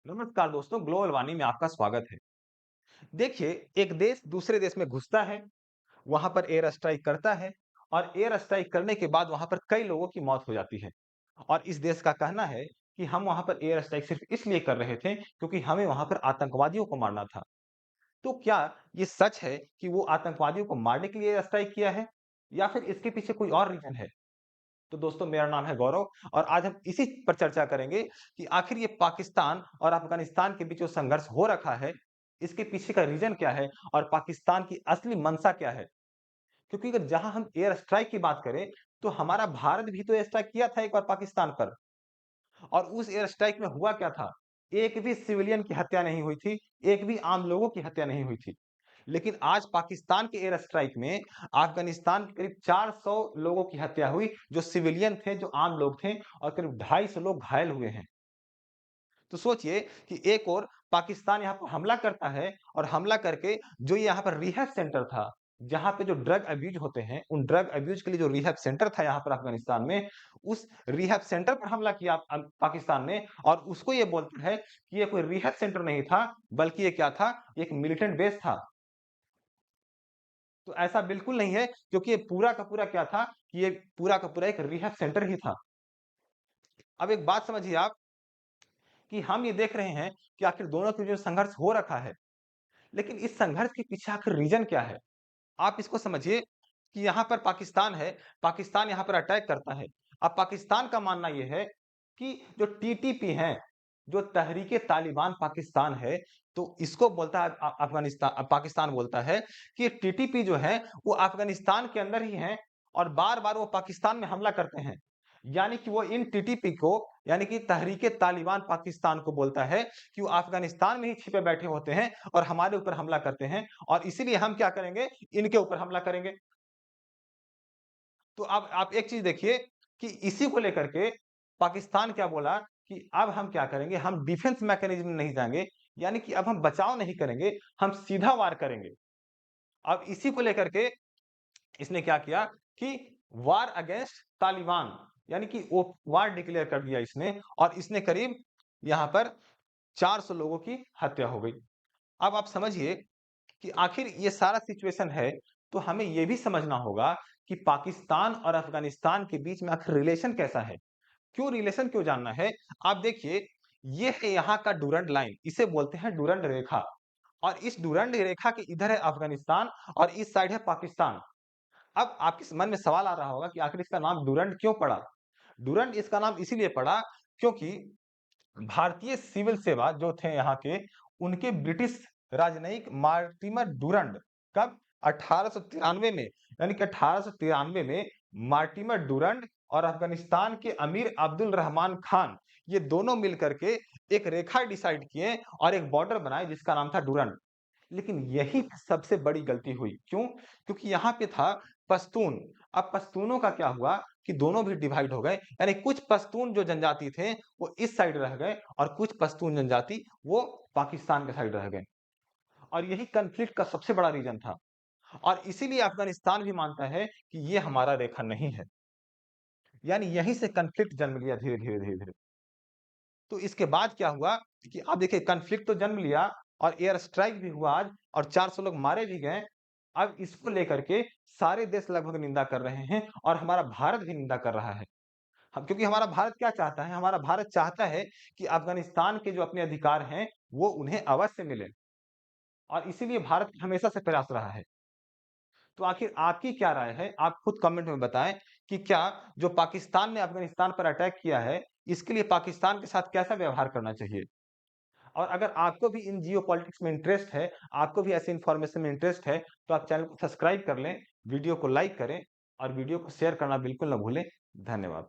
नमस्कार दोस्तों, global warning में आपका स्वागत है। देखिए, एक देश दूसरे देश में घुसता है, वहाँ पर एयर स्ट्राइक करता है और एयर स्ट्राइक करने के बाद वहाँ पर कई लोगों की मौत हो जाती है। और इस देश का कहना है कि हम वहाँ पर एयर स्ट्राइक सिर्फ इसलिए कर रहे थे क्योंकि हमें वहाँ पर आतंकवादियों को मारना था। तो क्या ये सच है कि वो आतंकवादियों को मारने के लिए एयर स्ट्राइक किया है या फिर इसके पीछे कोई और रीज़न है? तो दोस्तों मेरा नाम है गौरव और आज हम इसी पर चर्चा करेंगे कि आखिर ये पाकिस्तान और अफगानिस्तान के बीच जो संघर्ष हो रखा है, इसके पीछे का रीज़न क्या है और पाकिस्तान की असली मंशा क्या है? क्योंकि अगर जहाँ हम एयर स्ट्राइक की बात करें, तो हमारा भारत भी तो एयर स्ट्राइक किया था एक बार पाकिस्तान पर और उस एयर स्ट्राइक में हुआ क्या था? एक भी सिविलियन की हत्या नहीं हुई थी, एक भी आम लोगों की हत्या नहीं हुई थी। लेकिन आज पाकिस्तान के एयर स्ट्राइक में अफ़गानिस्तान के करीब 400 लोगों की हत्या हुई, जो सिविलियन थे, जो आम लोग थे और करीब 250 लोग घायल हुए हैं। तो सोचिए कि एक ओर पाकिस्तान यहाँ पर हमला करता है और हमला करके जो ये यहाँ पर रिहैब सेंटर था, जहाँ पे जो ड्रग अब्यूज़ होते हैं, उन ड्रग अब्यूज़ के लिए जो रिहैब सेंटर था यहाँ पर अफ़गानिस्तान में, उस रिहैब सेंटर पर हमला किया पाकिस्तान ने और उसको ये बोलता है कि ये कोई रिहैब सेंटर नहीं था, बल्कि ये क्या था? एक मिलिटेंट बेस था। तो ऐसा बिल्कुल नहीं है क्योंकि ये पूरा का पूरा क्या था कि ये पूरा का पूरा एक रिहैब सेंटर ही था। अब एक बात समझिए आप कि हम ये देख रहे हैं कि आखिर दोनों के जो संघर्ष हो रखा है, लेकिन इस संघर्ष के पीछे आखिर रीज़न क्या है? आप इसको समझिए कि यहाँ पर पाकिस्तान है, पाकिस्तान यहाँ पर अटैक करता है। अब पाकिस्तान का मानना ये है कि जो टीटीपी हैं, जो तहरीक-ए-तालिबान पाकिस्तान है, तो इसको बोलता है पाकिस्तान बोलता है कि टीटीपी जो है, वो अफ़गानिस्तान के अंदर ही हैं और बार-बार वो पाकिस्तान में हमला करते हैं। यानी कि वो इन टीटीपी को यानी कि तहरीक-ए-तालिबान पाकिस्तान को बोलता है कि वो अफ़गानिस्तान में ही छिपे बैठे होते हैं और हमारे ऊपर हमला करते हैं और इसीलिए हम क्या करेंगे, इनके ऊपर हमला करेंगे। तो अब आप एक चीज़ देखिए कि इसी को लेकर के पाकिस्तान क्या बोला कि अब हम क्या करेंगे, हम डिफेंस मैकेनिज़्म में नहीं जाएँगे, यानी कि अब हम बचाव नहीं करेंगे, हम सीधा वार करेंगे। अब इसी को लेकर के इसने क्या किया कि वार अगेंस्ट तालिबान यानी कि वो वार डिक्लेयर कर दिया इसने और इसने करीब यहाँ पर 400 लोगों की हत्या हो गई। अब आप समझिए कि आखिर ये सारा सिचुएशन है, तो हमें ये भी समझना होगा कि पाकिस्तान और अफ़गानिस्तान के बीच में आखिर रिलेशन कैसा है? क्यों रिलेशन क्यों जानना है? आप देखिए, ये है यहाँ का डूरंड लाइन, इसे बोलते हैं डूरंड रेखा और इस डूरंड रेखा के इधर है अफ़गानिस्तान और इस साइड है पाकिस्तान। अब आपके मन में सवाल आ रहा होगा कि आखिर इसका नाम डूरंड क्यों पड़ा? डूरंड इसका नाम इसीलिए पड़ा क्योंकि भारतीय सिविल सेवा जो थे यहाँ के, उनके ब्रिटिश राजनयिक मार्टिमर डूरंड कब 1893 में यानी कि 1893 में मार्टिमर डूरंड और अफगानिस्तान के अमीर अब्दुल रहमान खान ये दोनों मिल करके एक रेखा डिसाइड किए और एक बॉर्डर बनाए जिसका नाम था डूरंड। लेकिन यही सबसे बड़ी गलती हुई। क्यों? क्योंकि यहाँ पे था पश्तून। अब पश्तूनों का क्या हुआ कि दोनों भी डिवाइड हो गए। यानी कुछ पश्तून जो जनजाति थे, वो इस साइड रह गए और कुछ पश्तून जनजाति वो पाकिस्तान के साइड रह गए। और यही कॉन्फ्लिक्ट का सबसे बड़ा रीज़न था। और इसीलिए अफ़गानिस्तान भी मानता है कि ये हमारा रेखा नहीं है। यानी यहीं से कॉन्फ्लिक्ट जन्म लिया धीरे-धीरे, धीरे-धीरे। तो इसके बाद क्या हुआ कि अब देखिए कॉन्फ्लिक्ट तो जन्म लिया और एयर स्ट्राइक भी हुआ आज और 400 लोग मारे भी गए। अब इसको लेकर के सारे देश लगभग निंदा कर रहे हैं और हमारा भारत भी निंदा कर रहा है। हम क्योंकि हमारा भारत क्या चाहता है? हमारा भारत चाहता है कि अफ़गानिस्तान के जो अपने अधिकार हैं, वो उन्हें अवश्य मिलें और इसीलिए भारत हमेशा से प्रयास रहा है। तो आखिर आपकी क्या राय है? आप खुद कमेंट में बताएँ कि क्या जो पाकिस्तान ने अफ़गानिस्तान पर अटैक किया है, इसके लिए पाकिस्तान के साथ कैसा व्यवहार करना चाहिए? और अगर आपको भी इन जियोपॉलिटिक्स में इंटरेस्ट है, आपको भी ऐसे इन्फॉर्मेशन में इंटरेस्ट है, तो आप चैनल को सब्सक्राइब कर लें, वीडियो को लाइक करें और वीडियो को शेयर करना बिल्कुल ना भूलें। धन्यवाद।